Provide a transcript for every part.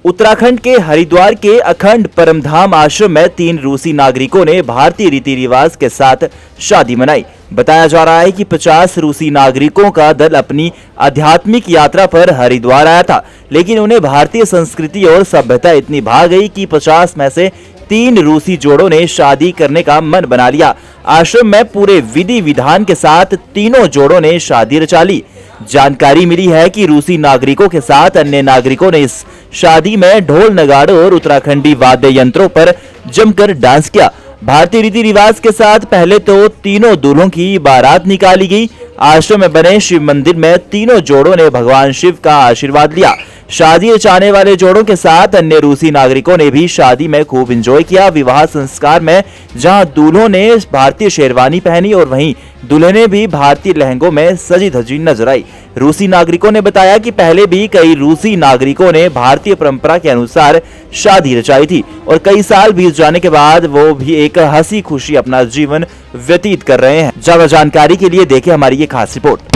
उत्तराखंड के हरिद्वार के अखंड परमधाम आश्रम में 3 रूसी नागरिकों ने भारतीय रीति रिवाज के साथ शादी मनाई। बताया जा रहा है कि 50 रूसी नागरिकों का दल अपनी आध्यात्मिक यात्रा पर हरिद्वार आया था, लेकिन उन्हें भारतीय संस्कृति और सभ्यता इतनी भा गई कि 50 में से 3 रूसी जोड़ों ने शादी करने का मन बना लिया। आश्रम में पूरे विधि विधान के साथ तीनों जोड़ों ने शादी रचा ली। जानकारी मिली है कि रूसी नागरिकों के साथ अन्य नागरिकों ने इस शादी में ढोल नगाड़ों और उत्तराखंडी वाद्य यंत्रों पर जमकर डांस किया। भारतीय रीति रिवाज के साथ पहले तो तीनों दूल्हों की बारात निकाली गई। आश्रम में बने शिव मंदिर में तीनों जोड़ों ने भगवान शिव का आशीर्वाद लिया। शादी रचाने वाले जोड़ों के साथ अन्य रूसी नागरिकों ने भी शादी में खूब एंजॉय किया। विवाह संस्कार में जहां दूल्हों ने भारतीय शेरवानी पहनी और वहीं दुल्हनें भी भारतीय लहंगों में सजी धजी नजर आई। रूसी नागरिकों ने बताया कि पहले भी कई रूसी नागरिकों ने भारतीय परंपरा के अनुसार शादी रचाई थी और कई साल बीत जाने के बाद वो भी एक हंसी खुशी अपना जीवन व्यतीत कर रहे हैं। ज्यादा जानकारी के लिए देखें हमारी ये खास रिपोर्ट।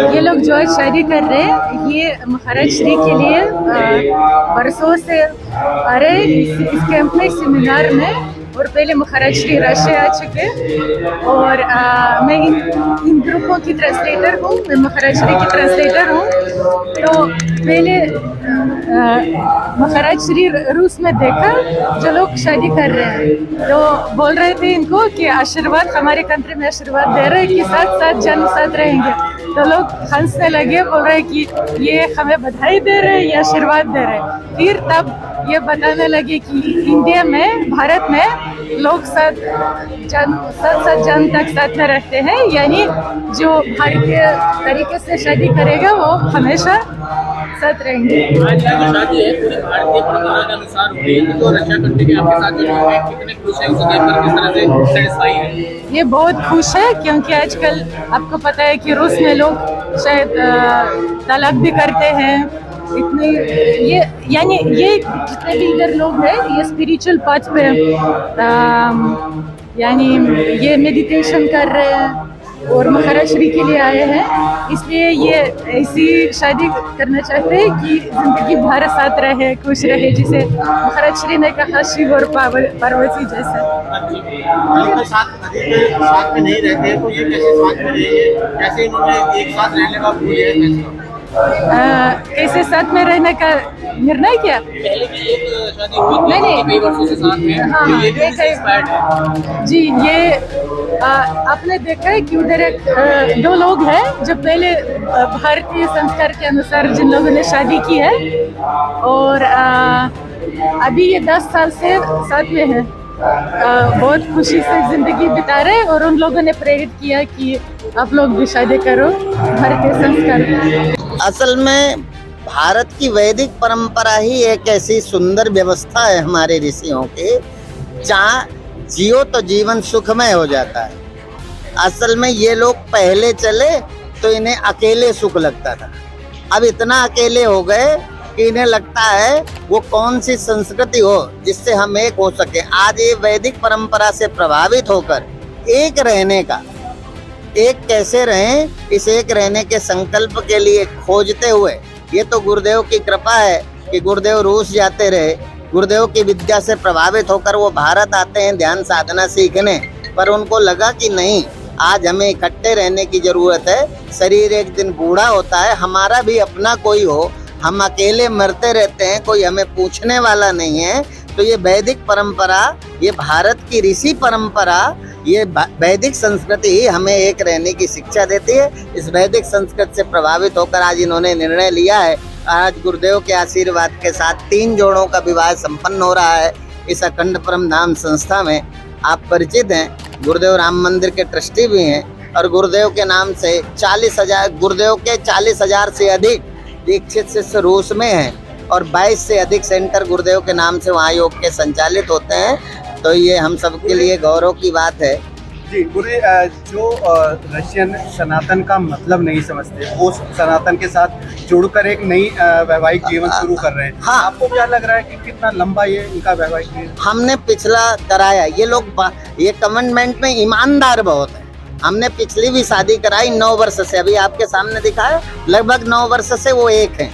ये लोग जो आज शादी कर रहे हैं, ये महाराज श्री के लिए बरसों से आ रहे हैं इस कैंप में, सेमिनार में। और पहले महाराज श्री राशि आ चुके और मैं इन ग्रुपों की ट्रांसलेटर हूँ। मैं महाराज श्री की ट्रांसलेटर हूँ। तो पहले महाराज श्री रूस में देखा जो लोग शादी कर रहे हैं, तो बोल रहे थे इनको कि आशीर्वाद, हमारे कंट्री में आशीर्वाद दे रहे हैं कि साथ साथ जन्म साथ रहेंगे। तो लोग हंसने लगे, बोल रहे कि ये हमें बधाई दे रहे हैं, ये आशीर्वाद दे रहे हैं। फिर तब ये बताने लगे कि इंडिया में, भारत में लोग साथ जन्म तक साथ में रहते हैं, यानी जो भारतीय तरीके से शादी करेगा वो हमेशा साथ रहेंगे। आज जो शादी है पूरी भारतीय परंपरा के अनुसार हो रही है, तो रक्षा करने के आपके साथ जो लोग हैं कितने खुश हैं, उसे देखकर किस तरह से सेटिस्फाई है? ये बहुत खुश है क्योंकि आजकल आपको पता है कि रूस में लोग शायद तलाक भी करते हैं। इतने ये यानी ये जितने भी इधर लोग हैं, ये स्पिरिचुअल पाथ पे यानी ये मेडिटेशन कर रहे हैं और महाराज श्री के लिए आए हैं। इसलिए ये ऐसी शादी करना चाहते हैं कि जिंदगी भर साथ रहे, खुश रहे, जिसे महाराज श्री ने कहा शिव और पार्वती जैसे। साथ में नहीं रहते तो ये कैसे साथ में रहेंगे? कैसे इन्होंने एक साथ रहने का भूल है? कैसे साथ में रहने का निर्णय किया? पहले भी एक शादी हुई थी, कई वर्षों से साथ में हैं, तो ये भी इंस्पायर्ड है। जी, ये आपने देखा है कि उधर एक 2 लोग हैं जो पहले भारतीय संस्कार के अनुसार जिन लोगों ने शादी की है और अभी ये 10 साल से साथ में है। बहुत खुशी से जिंदगी बिता रहे और उन लोगों ने प्रेरित किया कि आप लोग भी शादी करो भारतीय संस्कार। असल में भारत की वैदिक परंपरा ही एक ऐसी सुंदर व्यवस्था है हमारे ऋषियों के, जहाँ जियो तो जीवन सुखमय हो जाता है। असल में ये लोग पहले चले तो इन्हें अकेले सुख लगता था, अब इतना अकेले हो गए कि इन्हें लगता है वो कौन सी संस्कृति हो जिससे हम एक हो सके। आज ये वैदिक परंपरा से प्रभावित होकर एक रहने का, एक कैसे रहें, इस एक रहने के संकल्प के लिए खोजते हुए, ये तो गुरुदेव की कृपा है कि गुरुदेव रूस जाते रहे, गुरुदेव की विद्या से प्रभावित होकर वो भारत आते हैं ध्यान साधना सीखने, पर उनको लगा कि नहीं, आज हमें इकट्ठे रहने की जरूरत है। शरीर एक दिन बूढ़ा होता है, हमारा भी अपना कोई हो, हम अकेले मरते रहते हैं, कोई हमें पूछने वाला नहीं है। तो ये वैदिक परंपरा, ये भारत की ऋषि परंपरा, ये वैदिक संस्कृति ही हमें एक रहने की शिक्षा देती है। इस वैदिक संस्कृति से प्रभावित होकर आज इन्होंने निर्णय लिया है। आज गुरुदेव के आशीर्वाद के साथ 3 जोड़ों का विवाह संपन्न हो रहा है इस अखंड परमधाम संस्था में। आप परिचित हैं, गुरुदेव राम मंदिर के ट्रस्टी भी हैं और गुरुदेव के नाम से 40,000 गुरुदेव के 40,000 से अधिक दीक्षित शिष्य रूस में हैं और 22 से अधिक सेंटर गुरुदेव के नाम से वहाँ योग के संचालित होते हैं। तो ये हम सबके लिए गौरव की बात है। जी गुरु, जो रशियन सनातन का मतलब नहीं समझते, वो सनातन के साथ जुड़कर एक नई वैवाहिक जीवन शुरू कर रहे हैं। हाँ, आपको क्या लग रहा है कि कितना लंबा ये इनका वैवाहिक जीवन? हमने पिछला कराया, ये लोग ये कमिटमेंट में ईमानदार बहुत है। हमने पिछली भी शादी कराई 9 वर्ष से, अभी आपके सामने दिखाया, लगभग 9 वर्ष से वो एक हैं।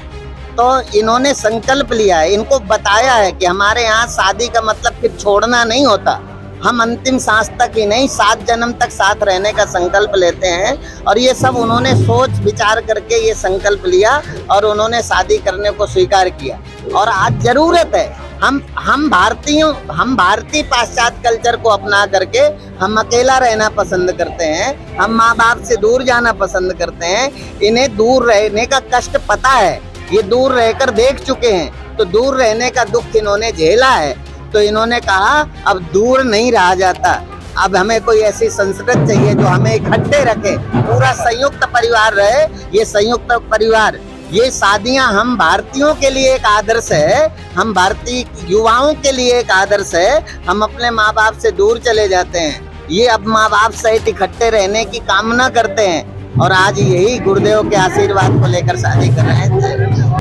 तो इन्होंने संकल्प लिया है, इनको बताया है कि हमारे यहाँ शादी का मतलब फिर छोड़ना नहीं होता, हम अंतिम सांस तक ही नहीं 7 जन्म तक साथ रहने का संकल्प लेते हैं। और ये सब उन्होंने सोच विचार करके ये संकल्प लिया और उन्होंने शादी करने को स्वीकार किया। और आज जरूरत है, हम भारतीय पाश्चात्य कल्चर को अपना करके हम अकेला रहना पसंद करते हैं, हम माँ बाप से दूर जाना पसंद करते हैं। इन्हें दूर रहने का कष्ट पता है, ये दूर रहकर देख चुके हैं, तो दूर रहने का दुख इन्होंने झेला है। तो इन्होंने कहा अब दूर नहीं रहा जाता, अब हमें कोई ऐसी संस्कृति चाहिए जो हमें इकट्ठे रखे, पूरा संयुक्त परिवार रहे। ये संयुक्त परिवार, ये शादियां हम भारतीयों के लिए एक आदर्श है, हम भारतीय युवाओं के लिए एक आदर्श है। हम अपने माँ बाप से दूर चले जाते हैं, ये अब माँ बाप सहित इकट्ठे रहने की कामना करते हैं। और आज यही गुरुदेव के आशीर्वाद को लेकर शादी कर रहे हैं।